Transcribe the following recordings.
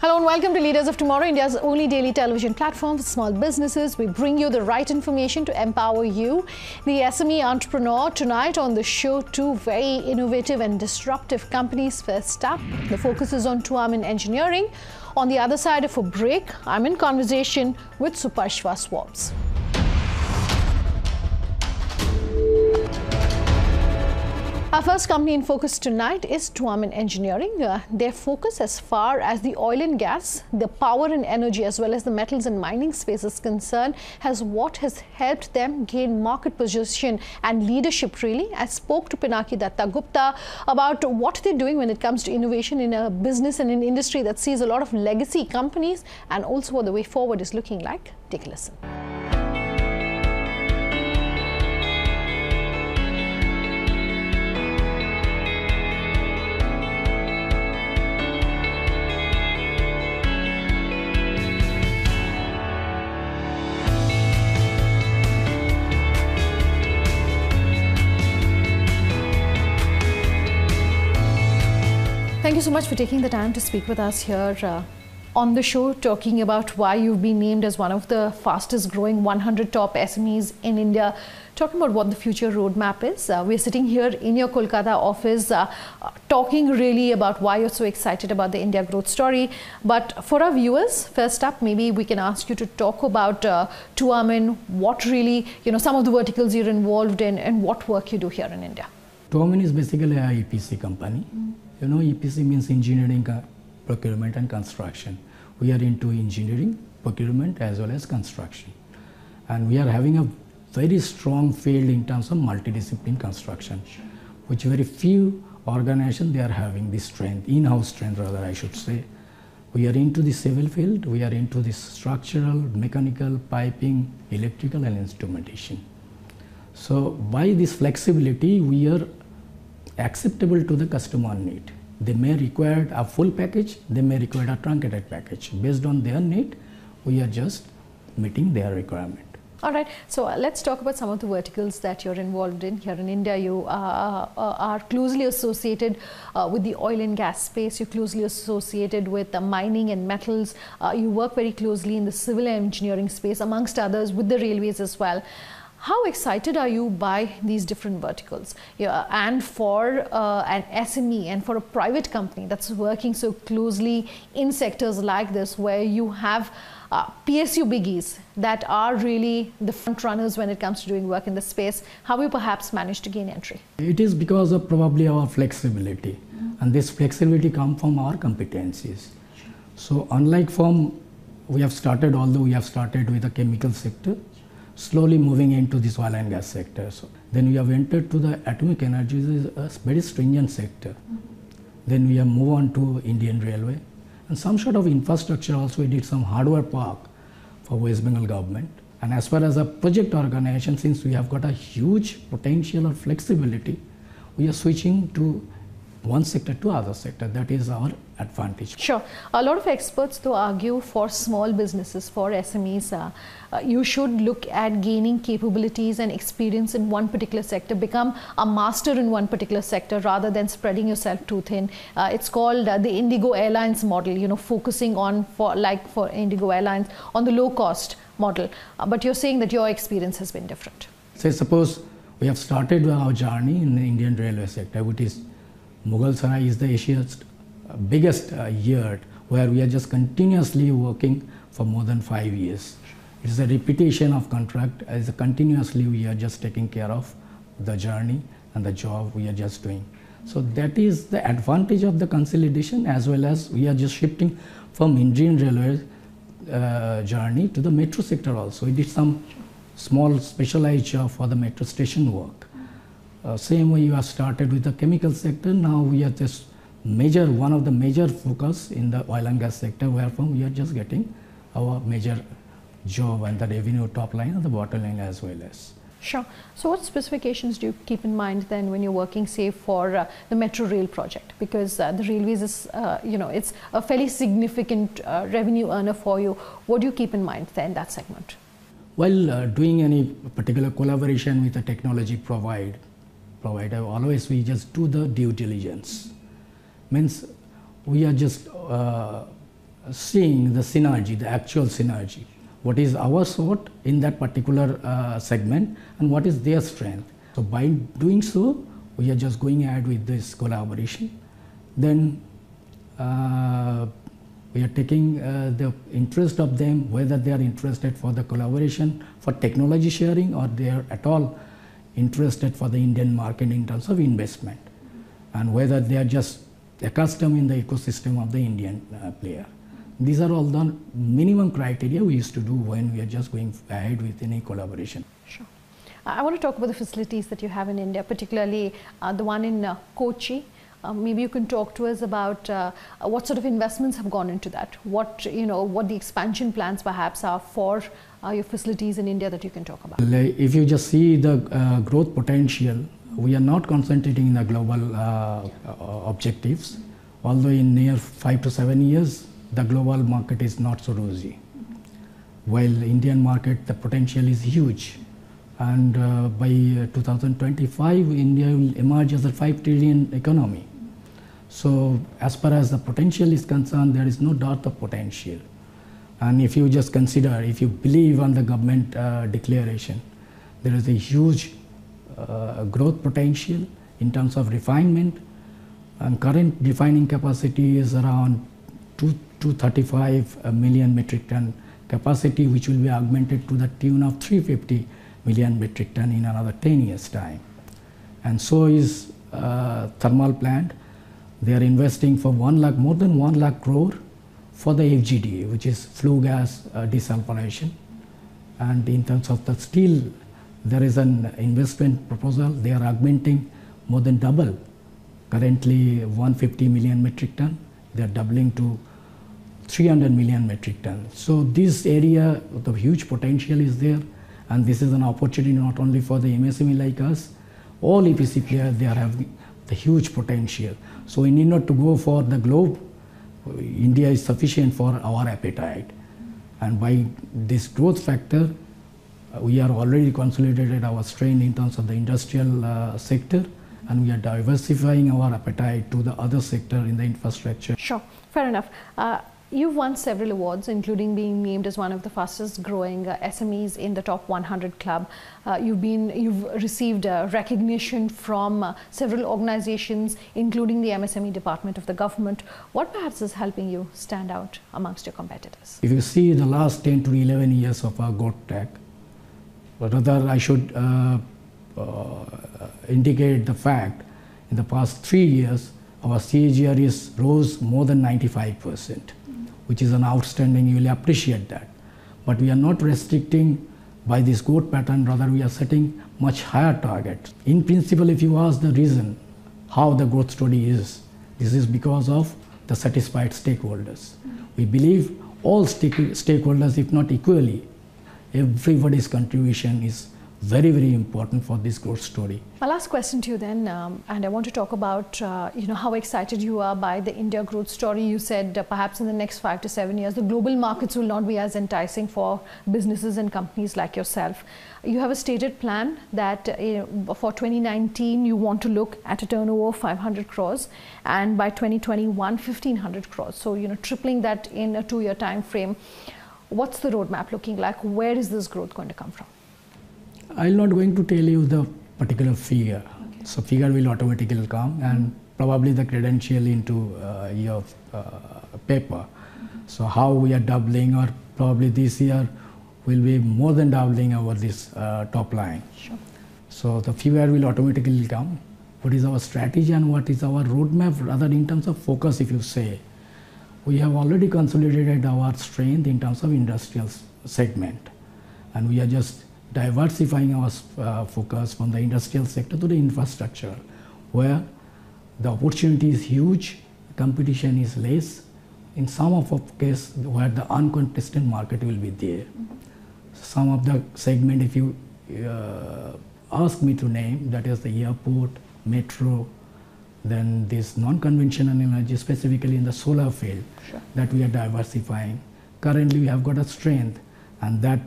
Hello and welcome to Leaders of Tomorrow, India's only daily television platform for small businesses. We bring you the right information to empower you, the SME entrepreneur. Tonight on the show, two very innovative and disruptive companies. First up, the focus is on Tuamin Engineering. On the other side of a break, I'm in conversation with Suparshva Swabs. Our first company in focus tonight is Tuamin Engineering. Their focus as far as the oil and gas, the power and energy as well as the metals and mining space is concerned has helped them gain market position and leadership really. I spoke to Pinaki Datta Gupta about what they're doing when it comes to innovation in a business and an industry that sees a lot of legacy companies, and also what the way forward is looking like. Take a listen. Thank you so much for taking the time to speak with us here on the show, talking about why you've been named as one of the fastest growing 100 top SMEs in India, talking about what the future roadmap is. We're sitting here in your Kolkata office talking really about why you're so excited about the India growth story. But for our viewers, first up, maybe we can ask you to talk about Tuamin, what really, some of the verticals you're involved in and what work you do here in India. Tuamin is basically an EPC company. EPC means engineering, procurement and construction. We are into engineering, procurement as well as construction. And we are having a very strong field in terms of multidiscipline construction, which very few organizations they are having this strength, in-house strength rather I should say. We are into the civil field, we are into the structural, mechanical, piping, electrical and instrumentation. So by this flexibility, we are acceptable to the customer need. They may require a full package, they may require a truncated package. Based on their need, we are just meeting their requirement. All right, so let's talk about some of the verticals that you're involved in. Here in India, you are closely associated with the oil and gas space. You're closely associated with the mining and metals. You work very closely in the civil engineering space, amongst others, with the railways as well. How excited are you by these different verticals? And for an SME and for a private company that's working so closely in sectors like this, where you have PSU biggies that are really the front runners when it comes to doing work in the space, how will you perhaps manage to gain entry? It is because of probably our flexibility. And this flexibility comes from our competencies. So unlike although we have started with the chemical sector, slowly moving into this oil and gas sector. So then we have entered to the atomic energy, is a very stringent sector. Then we have moved on to Indian Railway and some sort of infrastructure also. We did some hardware park for West Bengal government. And as far as a project organization, since we have got a huge potential or flexibility, we are switching to one sector to other sector. That is our advantage. Sure. A lot of experts though argue for small businesses, for SMEs, you should look at gaining capabilities and experience in one particular sector, become a master in one particular sector rather than spreading yourself too thin. It's called the Indigo Airlines model, focusing on, for Indigo Airlines, on the low cost model. But you're saying that your experience has been different. Say suppose we have started our journey in the Indian railway sector, which is Mughal Sarai is the Asia's biggest yard, where we are just continuously working for more than 5 years. It is a repetition of contract, as continuously we are just taking care of the journey and the job we are just doing. So that is the advantage of the consolidation, as well as we are just shifting from Indian Railway journey to the metro sector also. We did some small specialized job for the metro station work. Same way you have started with the chemical sector, now we are just one of the major focus in the oil and gas sector, wherefrom we are just getting our major job and the revenue top line and the bottom line as well as. Sure. So what specifications do you keep in mind then when you're working, say, for the metro rail project? Because the railways is, it's a fairly significant revenue earner for you. What do you keep in mind then in that segment? While doing any particular collaboration with a technology provider, always we just do the due diligence. Means we are just seeing the synergy, the actual synergy. What is our sort in that particular segment and what is their strength. So by doing so, we are just going ahead with this collaboration. Then we are taking the interest of them, whether they are interested for the collaboration, for technology sharing, or they are at all interested for the Indian market in terms of investment, and whether they are just accustomed in the ecosystem of the Indian player. These are all the minimum criteria we used to do when we are just going ahead with any collaboration. Sure. I want to talk about the facilities that you have in India, particularly the one in Kochi. Maybe you can talk to us about what sort of investments have gone into that. What the expansion plans perhaps are for your facilities in India that you can talk about. If you just see the growth potential, we are not concentrating in the global objectives. Although in near 5 to 7 years, the global market is not so rosy. While Indian market, the potential is huge. And by 2025, India will emerge as a 5 trillion economy. So as far as the potential is concerned, there is no doubt of potential. And if you just consider, if you believe on the government declaration, there is a huge growth potential in terms of refinement. And current refining capacity is around 235 million metric ton capacity, which will be augmented to the tune of 350 million metric ton in another 10 years' time. And so is thermal plant. They are investing for more than 1 lakh crore for the FGD, which is flue gas desulfurization. And in terms of the steel, there is an investment proposal. They are augmenting more than double. Currently 150 million metric ton. They are doubling to 300 million metric ton. So this area, the huge potential is there, and this is an opportunity not only for the MSME like us. All EPC players, they are having the huge potential. So we need not to go for the globe. India is sufficient for our appetite. And by this growth factor, we are already consolidated our strength in terms of the industrial sector, and we are diversifying our appetite to the other sector in the infrastructure. Sure, fair enough. You've won several awards, including being named as one of the fastest growing SMEs in the top 100 club. You've received recognition from several organizations, including the MSME department of the government. What perhaps is helping you stand out amongst your competitors? If you see the last 10 to 11 years of our growth track, rather I should indicate the fact in the past 3 years, our CAGR is rose more than 95%. Which is an outstanding, you will appreciate that. But we are not restricting by this growth pattern, rather we are setting much higher targets. In principle, if you ask the reason how the growth story is, this is because of the satisfied stakeholders. We believe all stakeholders, if not equally, everybody's contribution is very, very important for this growth story. My last question to you then, and I want to talk about how excited you are by the India growth story. You said perhaps in the next 5 to 7 years, the global markets will not be as enticing for businesses and companies like yourself. You have a stated plan that for 2019, you want to look at a turnover of 500 crores, and by 2021, 1500 crores. So, tripling that in a 2-year time frame. What's the roadmap looking like? Where is this growth going to come from? I'm not going to tell you the particular figure. Okay. So figure will automatically come, and probably the credential into your paper. So how we are doubling, or probably this year will be more than doubling over this top line. Sure. So the figure will automatically come. What is our strategy and what is our roadmap, rather in terms of focus, if you say. We have already consolidated our strength in terms of industrial segment, and we are just diversifying our focus from the industrial sector to the infrastructure, where the opportunity is huge, competition is less. In some of our cases, where the uncontested market will be there. Some of the segment, if you ask me to name, that is the airport, metro, then this non-conventional energy, specifically in the solar field, sure, that we are diversifying. Currently, we have got a strength, and that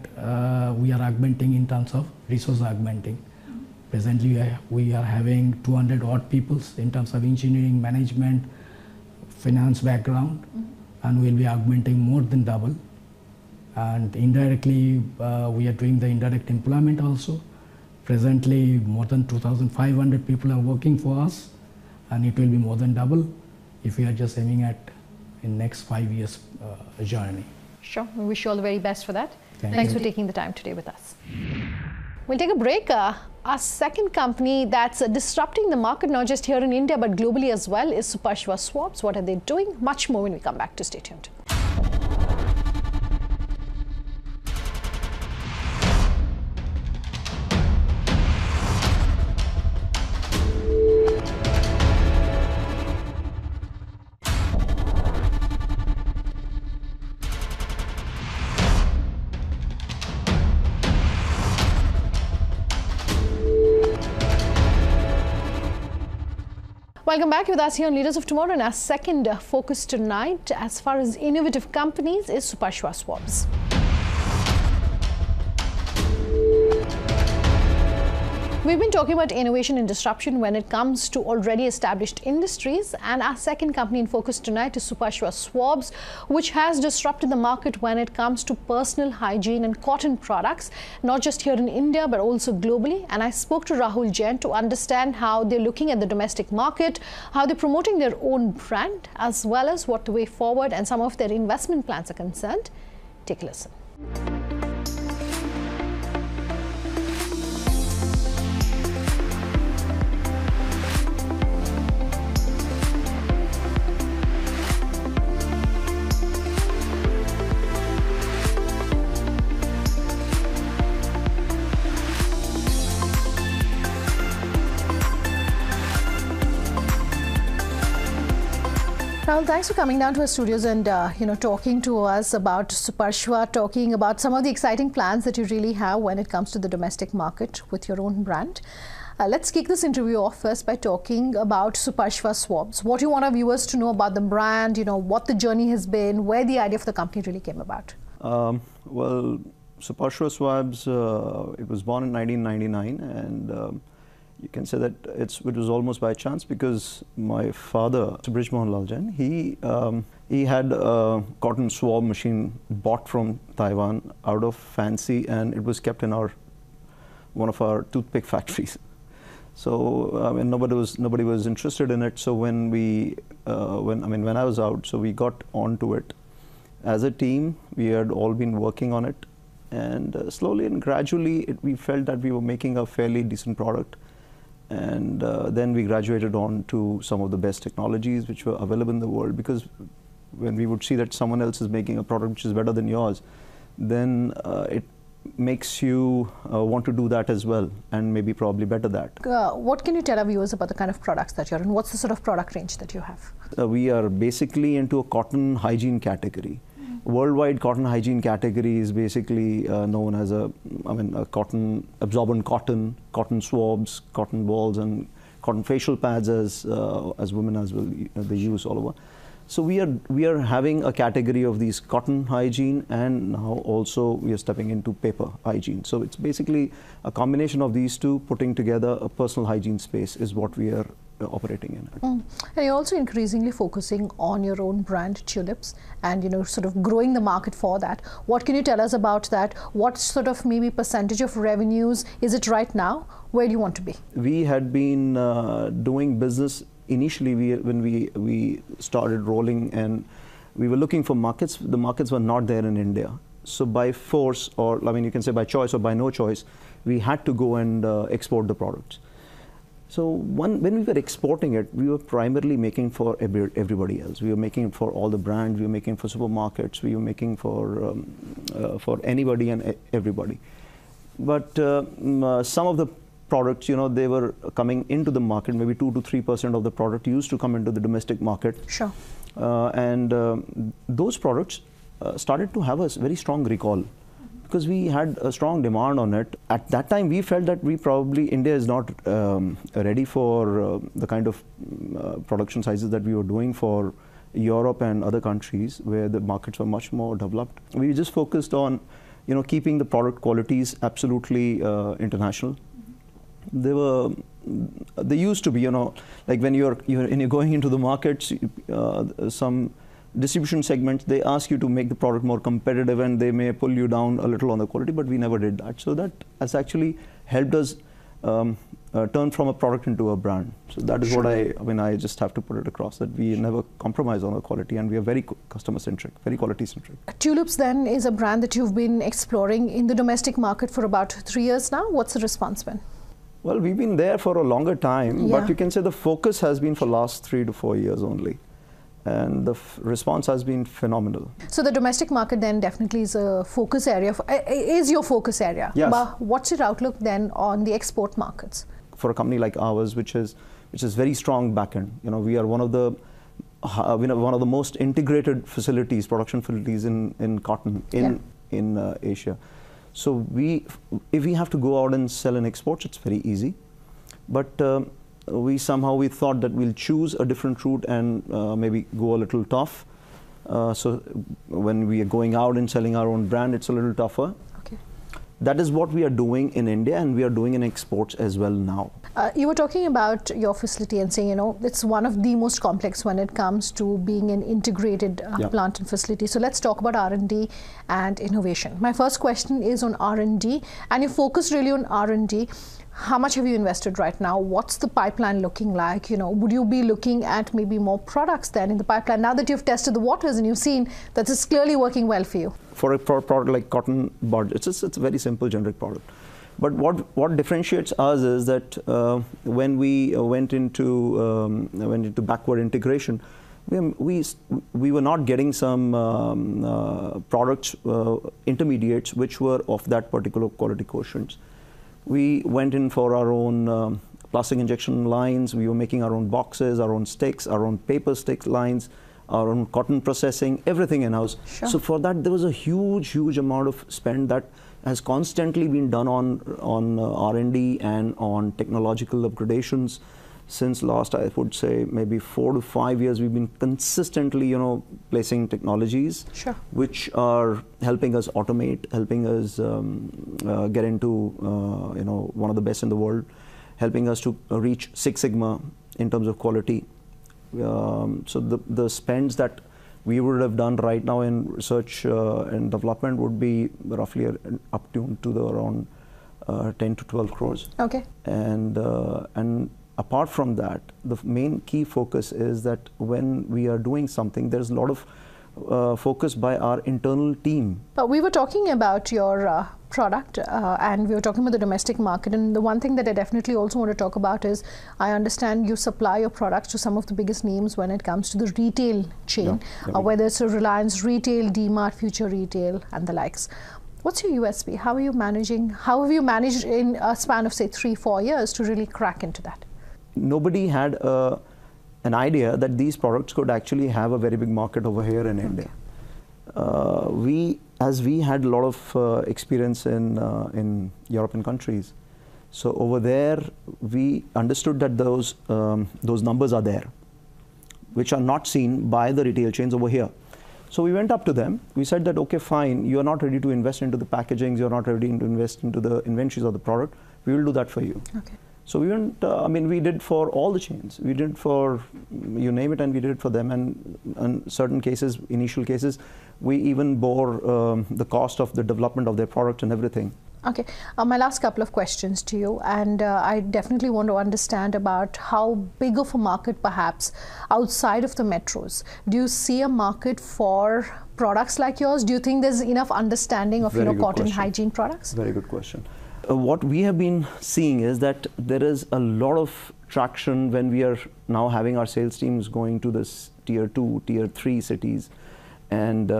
we are augmenting in terms of resource augmenting. Presently, we are having 200 odd people in terms of engineering, management, finance background, and we'll be augmenting more than double. And indirectly, we are doing the indirect employment also. Presently, more than 2,500 people are working for us, and it will be more than double if we are just aiming at in next 5 years journey. Sure. We wish you all the very best for that. Thanks for taking the time today with us. We'll take a break. Our second company that's disrupting the market, not just here in India, but globally as well, is Supershva Swabs. What are they doing? Much more when we come back. To stay tuned. Welcome back with us here on Leaders of Tomorrow, and our second focus tonight, as far as innovative companies, is Supershva Swabs. We've been talking about innovation and disruption when it comes to already established industries, and our second company in focus tonight is Supershva Swabs, which has disrupted the market when it comes to personal hygiene and cotton products, not just here in India but also globally. And I spoke to Rahul Jain to understand how they're looking at the domestic market, how they're promoting their own brand, as well as what the way forward and some of their investment plans are concerned. Take a listen. Rahul, thanks for coming down to our studios and talking to us about Supershva, talking about some of the exciting plans that you really have when it comes to the domestic market with your own brand. Let's kick this interview off first by talking about Supershva Swabs. What do you want our viewers to know about the brand? What the journey has been, where the idea for the company really came about. Well, Supershva Swabs, it was born in 1999, and you can say that it was almost by chance, because my father, Brij Mohan Lal Jain, he had a cotton swab machine bought from Taiwan out of fancy, and it was kept in one of our toothpick factories. So I mean, nobody was interested in it. So when I was out, so we got onto it as a team. We had all been working on it, and slowly and gradually, we felt that we were making a fairly decent product. And then we graduated on to some of the best technologies which were available in the world, because when we would see that someone else is making a product which is better than yours, then it makes you want to do that as well, and maybe probably better that. What can you tell our viewers about the kind of products that you're in? What's the sort of product range that you have? We are basically into a cotton hygiene category. Worldwide cotton hygiene category is basically known as a cotton, absorbent cotton swabs, cotton balls, and cotton facial pads as women as well, they use all over. So we are having a category of these cotton hygiene, and now also we are stepping into paper hygiene. So it's basically a combination of these two, putting together a personal hygiene space is what we are operating in. And you're also increasingly focusing on your own brand, Tulips, and sort of growing the market for that. What can you tell us about that? What sort of maybe percentage of revenues is it right now? Where do you want to be? We had been doing business initially. When we started rolling, and we were looking for markets. The markets were not there in India. So by force, or you can say by choice or by no choice, we had to go and export the products. So when we were exporting it, we were primarily making for everybody else. We were making it for all the brands. We were making for supermarkets. We were making for anybody and everybody. But some of the products, they were coming into the market. Maybe 2 to 3% of the product used to come into the domestic market. Sure. And those products started to have a very strong recall, because we had a strong demand on it. At that time, we felt that India is not ready for the kind of production sizes that we were doing for Europe and other countries where the markets were much more developed. We just focused on, keeping the product qualities absolutely international. They used to be, like when you're going into the markets, some distribution segments, they ask you to make the product more competitive and they may pull you down a little on the quality, but we never did that. So that has actually helped us turn from a product into a brand. So that is what I just have to put it across, that we never compromise on the quality and we are very customer centric, very quality centric. Tulips then is a brand that you've been exploring in the domestic market for about 3 years now. What's the response been? Well, we've been there for a longer time, but you can say the focus has been for last 3 to 4 years only. And the response has been phenomenal. So the domestic market then definitely is a focus area, is your focus area. Yes. But what's your outlook then on the export markets? For a company like ours, which is very strong backend, we are one of the most integrated facilities, production facilities in cotton in Asia. So if we have to go out and sell in exports, it's very easy. But we thought that we'll choose a different route and maybe go a little tough. So when we are going out and selling our own brand, it's a little tougher. Okay. That is what we are doing in India, and we are doing in exports as well now. You were talking about your facility and saying, it's one of the most complex when it comes to being an integrated plant and facility. So let's talk about R&D and innovation. My first question is on R&D, and you focus really on R&D. How much have you invested right now? What's the pipeline looking like? Would you be looking at maybe more products then in the pipeline now that you've tested the waters and you've seen that it's clearly working well for you? For a product like cotton bud, it's a very simple generic product. But what differentiates us is that when we went into backward integration, we were not getting some products, intermediates, which were of that particular quality quotient. We went in for our own plastic injection lines. We were making our own boxes, our own sticks, our own paper stick lines, our own cotton processing, everything in-house. Sure. So for that, there was a huge amount of spend that has constantly been done on R&D and on technological upgradations. Since last, I would say, maybe 4 to 5 years, we've been consistently, placing technologies which are helping us automate, helping us get into, one of the best in the world, helping us to reach Six Sigma in terms of quality. So the spends that we would have done right now in research and development would be roughly up to around 10 to 12 crores. Okay. And apart from that, the main key focus is that when we are doing something, there's a lot of focus by our internal team. But we were talking about your product and we were talking about the domestic market, and the one thing that I definitely also want to talk about is, I understand you supply your products to some of the biggest names when it comes to the retail chain, whether it's a Reliance Retail, DMart, Future Retail and the likes. What's your USP? How have you managed in a span of say 3-4 years to really crack into that? Nobody had an idea that these products could actually have a very big market over here in India. As we had a lot of experience in European countries, so over there we understood that those numbers are there, which are not seen by the retail chains over here. So we went up to them. We said that, okay, fine, you are not ready to invest into the packagings, you are not ready to invest into the inventories of the product. We will do that for you. Okay. So we went, we did for all the chains. We did for, you name it, and we did it for them. And in certain cases, initial cases, we even bore the cost of the development of their product and everything. Okay. My last couple of questions to you, and I definitely want to understand about how big of a market perhaps outside of the metros. Do you see a market for products like yours? Do you think there's enough understanding of cotton hygiene products? Very good question. What we have been seeing is that there is a lot of traction when we are now having our sales teams going to this tier 2, tier 3 cities, and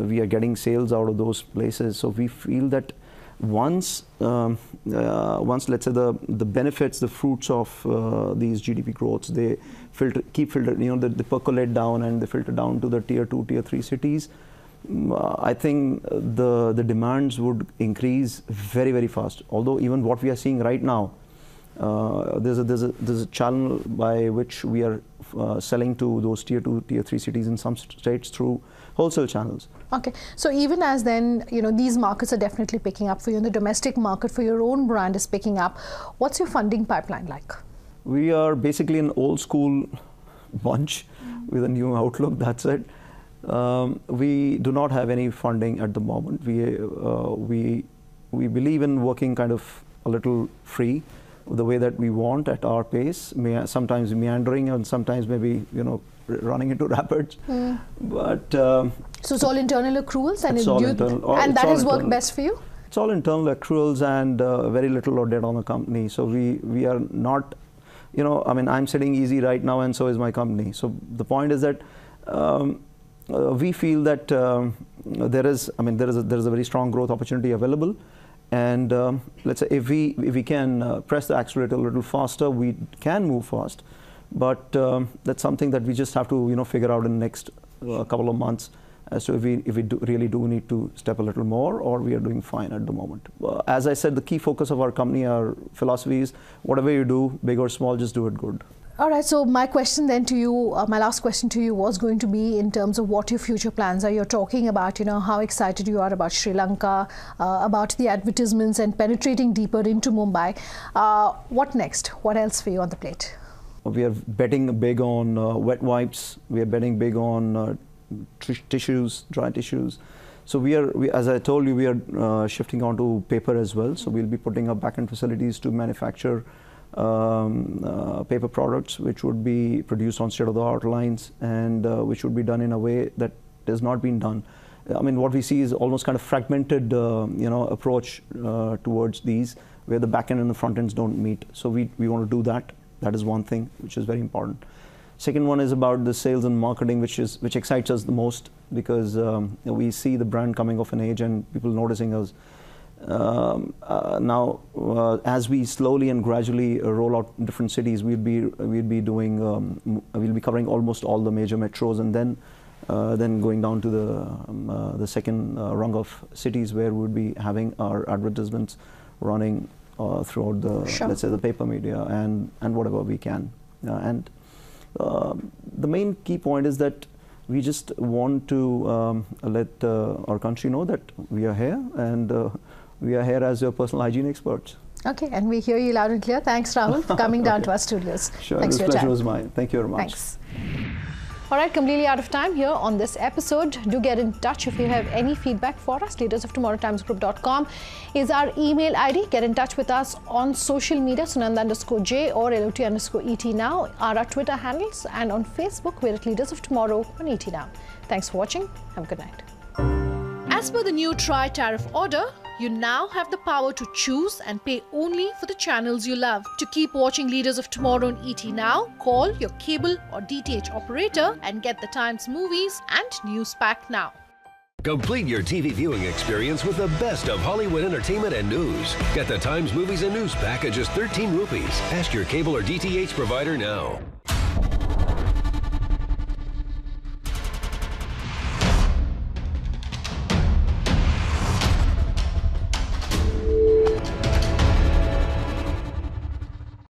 we are getting sales out of those places. So we feel that once let's say the benefits, the fruits of these GDP growths, they keep filtering, they percolate down and they filter down to the tier 2, tier 3 cities. I think the demands would increase very, very fast. Although even what we are seeing right now, there's a channel by which we are selling to those tier 2, tier 3 cities in some states through wholesale channels. Okay, so even as then, these markets are definitely picking up for you, and the domestic market for your own brand is picking up. What's your funding pipeline like? We are basically an old school bunch with a new outlook, that's it. We do not have any funding at the moment. We believe in working kind of a little free, the way that we want at our pace. Sometimes meandering, and sometimes maybe running into rapids. But so it's all internal accruals, and that has worked best for you. It's all internal accruals and very little or debt on the company. So we are not, I mean, I'm sitting easy right now, and so is my company. So the point is that we feel that there is a very strong growth opportunity available, and let's say if we can press the accelerator a little faster, we can move fast. But that's something that we just have to figure out in the next couple of months, as to if we really do need to step a little more, or we are doing fine at the moment. As I said, the key focus of our company, our philosophy is whatever you do, big or small, just do it good. All right, so my question then to you, my last question to you was going to be in terms of what your future plans are. You're talking about, how excited you are about Sri Lanka, about the advertisements and penetrating deeper into Mumbai. What next? What else for you on the plate? We are betting big on wet wipes. We are betting big on tissues, dry tissues. So as I told you, we are shifting onto paper as well. So we'll be putting up back-end facilities to manufacture paper products, which would be produced on state-of-the-art lines, and which would be done in a way that has not been done. I mean, what we see is almost kind of fragmented, approach towards these, where the back-end and the front ends don't meet. So we want to do that. That is one thing which is very important. Second one is about the sales and marketing, which excites us the most, because we see the brand coming of an age and people noticing us. Now, as we slowly and gradually roll out in different cities, we'll be covering almost all the major metros, and then going down to the second rung of cities, where we'll be having our advertisements running throughout the let's say the paper media and whatever we can. And the main key point is that we just want to let our country know that we are here, and we are here as your personal hygiene experts. Okay, and we hear you loud and clear. Thanks, Rahul, for coming down to our studios. Sure, Thanks the pleasure was mine. Thank you very much. Thanks. All right, completely out of time here on this episode. Do get in touch if you have any feedback for us. leadersoftomorrowtimesgroup.com is our email ID. Get in touch with us on social media, Sunanda_J or LOT_ET Now are our Twitter handles, and on Facebook, we're at Leaders of Tomorrow on ET Now. Thanks for watching. Have a good night. As per the new tri-tariff order, you now have the power to choose and pay only for the channels you love. To keep watching Leaders of Tomorrow on ET Now, call your cable or DTH operator and get the Times movies and news pack now. Complete your TV viewing experience with the best of Hollywood entertainment and news. Get the Times movies and news pack at just 13 rupees. Ask your cable or DTH provider now.